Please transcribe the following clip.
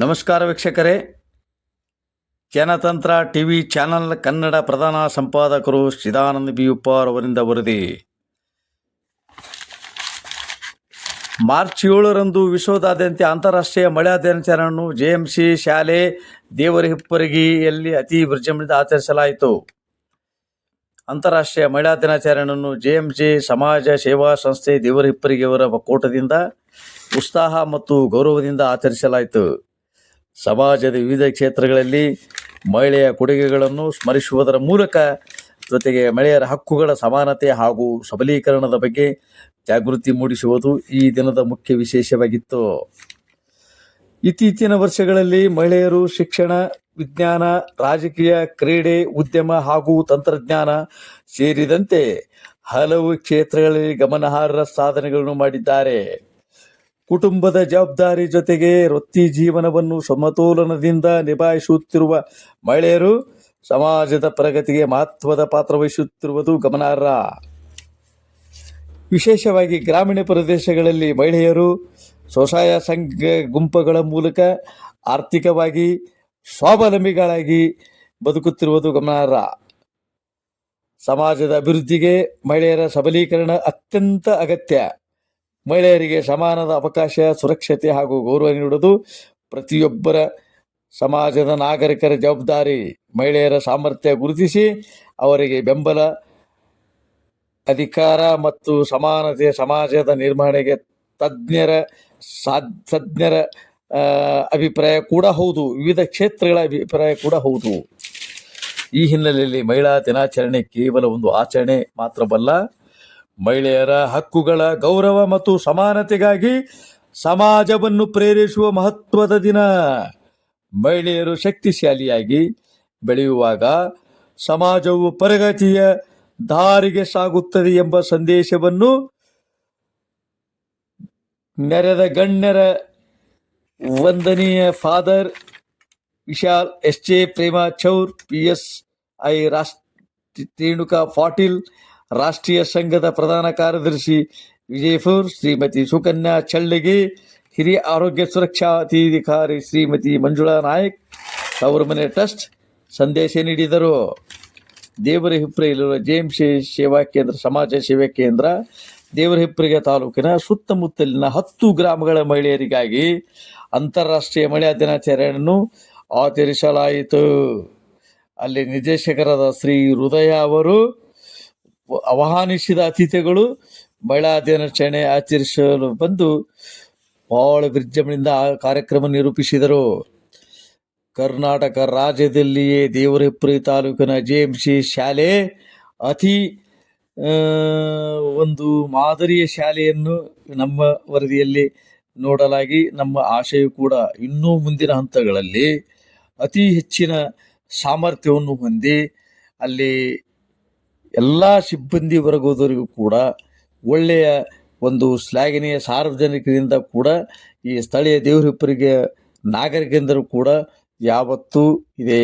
ನಮಸ್ಕಾರ ವೀಕ್ಷಕರೇ, ಜನತಂತ್ರ TV channel Kannada ಪ್ರಧಾನ ಸಂಪಾದಕರು ಚಿದಾನಂದ ಬಿ ಉಪ್ಪಾರ್ ಅವರಿಂದ ವರದಿ. ಮಾರ್ಚ್ 7ರಂದು ವಿಶ್ವದಾದ್ಯಂತ ಅಂತಾರಾಷ್ಟ್ರೀಯ ಮಹಿಳಾ ದಿನಾಚರಣೆಯನ್ನು ಜೆಎಂಸಿ ಶಾಲೆ ದೇವರಹಿಪ್ಪರಗಿಯಲ್ಲಿ ಅತಿ ವಿಜೃಂಭಣೆಯಿಂದ ಆಚರಿಸಲಾಯಿತು. ಅಂತಾರಾಷ್ಟ್ರೀಯ ಮಹಿಳಾ ದಿನಾಚರಣೆಯನ್ನು ಜೆಎಂಸಿ ಸಮಾಜ ಸೇವಾ ಸಂಸ್ಥೆ ದೇವರಹಿಪ್ಪರಗಿಯವರ ಒಕ್ಕೂಟದಿಂದ ಉತ್ಸಾಹ ಮತ್ತು ಗೌರವದಿಂದ ಆಚರಿಸಲಾಯಿತು. ಸಮಾಜದ ವಿವಿಧ ಕ್ಷೇತ್ರಗಳಲ್ಲಿ ಮಹಿಳೆಯ ಕೊಡುಗೆಗಳನ್ನು ಸ್ಮರಿಸುವುದರ ಮೂಲಕ ಜೊತೆಗೆ ಮಹಿಳೆಯರ ಹಕ್ಕುಗಳ ಸಮಾನತೆ ಹಾಗೂ ಸಬಲೀಕರಣದ ಬಗ್ಗೆ ಜಾಗೃತಿ ಮೂಡಿಸುವುದು ಈ ದಿನದ ಮುಖ್ಯ ವಿಶೇಷವಾಗಿತ್ತು. ಇತ್ತೀಚಿನ ವರ್ಷಗಳಲ್ಲಿ ಮಹಿಳೆಯರು ಶಿಕ್ಷಣ, ವಿಜ್ಞಾನ, ರಾಜಕೀಯ, ಕ್ರೀಡೆ, ಉದ್ಯಮ ಹಾಗೂ ತಂತ್ರಜ್ಞಾನ ಸೇರಿದಂತೆ ಹಲವು ಕ್ಷೇತ್ರಗಳಲ್ಲಿ ಗಮನಾರ್ಹ ಸಾಧನೆಗಳನ್ನು ಮಾಡಿದ್ದಾರೆ. ಕುಟುಂಬದ ಜವಾಬ್ದಾರಿ ಜೊತೆಗೆ ವೃತ್ತಿ ಜೀವನವನ್ನು ಸಮತೋಲನದಿಂದ ನಿಭಾಯಿಸುತ್ತಿರುವ ಮಹಿಳೆಯರು ಸಮಾಜದ ಪ್ರಗತಿಗೆ ಮಹತ್ವದ ಪಾತ್ರ ವಹಿಸುತ್ತಿರುವುದು ಗಮನಾರ್ಹ. ವಿಶೇಷವಾಗಿ ಗ್ರಾಮೀಣ ಪ್ರದೇಶಗಳಲ್ಲಿ ಮಹಿಳೆಯರು ಸ್ವಸಹಾಯ ಸಂಘ ಗುಂಪುಗಳ ಮೂಲಕ ಆರ್ಥಿಕವಾಗಿ ಸ್ವಾವಲಂಬಿಗಳಾಗಿ ಬದುಕುತ್ತಿರುವುದು ಗಮನಾರ್ಹ. ಸಮಾಜದ ಅಭಿವೃದ್ಧಿಗೆ ಮಹಿಳೆಯರ ಸಬಲೀಕರಣ ಅತ್ಯಂತ ಅಗತ್ಯ. ಮಹಿಳೆಯರಿಗೆ ಸಮಾನದ ಅವಕಾಶ, ಸುರಕ್ಷತೆ ಹಾಗೂ ಗೌರವ ನೀಡುವುದು ಪ್ರತಿಯೊಬ್ಬರ ಸಮಾಜದ ನಾಗರಿಕರ ಜವಾಬ್ದಾರಿ. ಮಹಿಳೆಯರ ಸಾಮರ್ಥ್ಯ ಗುರುತಿಸಿ ಅವರಿಗೆ ಬೆಂಬಲ, ಅಧಿಕಾರ ಮತ್ತು ಸಮಾನತೆ ಸಮಾಜದ ನಿರ್ವಹಣೆಗೆ ತಜ್ಞರ ಅಭಿಪ್ರಾಯ ಕೂಡ ಹೌದು. ವಿವಿಧ ಕ್ಷೇತ್ರಗಳ ಅಭಿಪ್ರಾಯ ಕೂಡ ಹೌದು. ಈ ಹಿನ್ನೆಲೆಯಲ್ಲಿ ಮಹಿಳಾ ದಿನಾಚರಣೆ ಕೇವಲ ಒಂದು ಆಚರಣೆ ಮಾತ್ರವಲ್ಲ, ಮಹಿಳೆಯರ ಹಕ್ಕುಗಳ ಗೌರವ ಮತ್ತು ಸಮಾನತೆಗಾಗಿ ಸಮಾಜವನ್ನು ಪ್ರೇರಿಸುವ ಮಹತ್ವದ ದಿನ. ಮಹಿಳೆಯರು ಶಕ್ತಿಶಾಲಿಯಾಗಿ ಬೆಳೆಯುವಾಗ ಸಮಾಜವು ಪ್ರಗತಿಯ ದಾರಿಗೆ ಸಾಗುತ್ತದೆ ಎಂಬ ಸಂದೇಶವನ್ನು ನೆರೆದ ಗಣ್ಯರ ವಂದನೀಯ ಫಾದರ್ ವಿಶಾಲ್ ಎಸ್.ಜೆ. ಪ್ರೇಮಾ ಚೌರ್, PSI ರೇಣುಕಾ ಪಾಟೀಲ್, ರಾಷ್ಟ್ರೀಯ ಸಂಘದ ಪ್ರಧಾನ ಕಾರ್ಯದರ್ಶಿ ವಿಜಯಪುರ್ ಶ್ರೀಮತಿ ಸುಕನ್ಯಾ ಚಳ್ಳಗಿ, ಹಿರಿಯ ಆರೋಗ್ಯ ಸುರಕ್ಷಾಧಿಕಾರಿ ಶ್ರೀಮತಿ ಮಂಜುಳಾ ನಾಯಕ್, ತವರುಮನೆ ಟ್ರಸ್ಟ್ ಸಂದೇಶ ನೀಡಿದರು. ದೇವರಹಿಪ್ಪರಗಿಯಲ್ಲಿರುವ ಜೆಎಂಸಿ ಸೇವಾ ಕೇಂದ್ರ ಸಮಾಜ ಸೇವಾ ಕೇಂದ್ರ ದೇವರಹಿಪ್ಪರಗಿ ತಾಲೂಕಿನ ಸುತ್ತಮುತ್ತಲಿನ 10 ಗ್ರಾಮಗಳ ಮಹಿಳೆಯರಿಗಾಗಿ ಅಂತಾರಾಷ್ಟ್ರೀಯ ಮಹಿಳಾ ದಿನಾಚರಣೆಯನ್ನು ಆಚರಿಸಲಾಯಿತು. ಅಲ್ಲಿ ನಿರ್ದೇಶಕರಾದ ಶ್ರೀ ಹೃದಯ ಅವರು ಆಹ್ವಾನಿಸಿದ ಅತಿಥಿಗಳು ಮಹಿಳಾ ದಿನಾಚರಣೆ ಆಚರಿಸಲು ಬಂದು ಬಹಳ ವಿಜೃಂಭಣೆಯಿಂದ ಕಾರ್ಯಕ್ರಮ ನಿರೂಪಿಸಿದರು. ಕರ್ನಾಟಕ ರಾಜ್ಯದಲ್ಲಿಯೇ ದೇವರಹಿಪ್ಪರಗಿ ತಾಲೂಕಿನ ಜೆಎಂಸಿ ಶಾಲೆ ಅತಿ ಒಂದು ಮಾದರಿಯ ಶಾಲೆಯನ್ನು ನಮ್ಮ ವರದಿಯಲ್ಲಿ ನೋಡಲಾಗಿ, ನಮ್ಮ ಆಶಯ ಕೂಡ ಇನ್ನೂ ಮುಂದಿನ ಹಂತಗಳಲ್ಲಿ ಅತಿ ಹೆಚ್ಚಿನ ಸಾಮರ್ಥ್ಯವನ್ನು ಹೊಂದಿ ಅಲ್ಲಿ ಎಲ್ಲ ಸಿಬ್ಬಂದಿ ವರ್ಗದವರಿಗೂ ಕೂಡ ಒಳ್ಳೆಯ ಒಂದು ಶ್ಲಾಘನೀಯ ಸಾರ್ವಜನಿಕರಿಂದ ಕೂಡ ಈ ಸ್ಥಳೀಯ ದೇವರಹಿಪ್ಪರಗಿಯ ನಾಗರಿಕರಿಂದಲೂ ಕೂಡ ಯಾವತ್ತೂ ಇದೆ.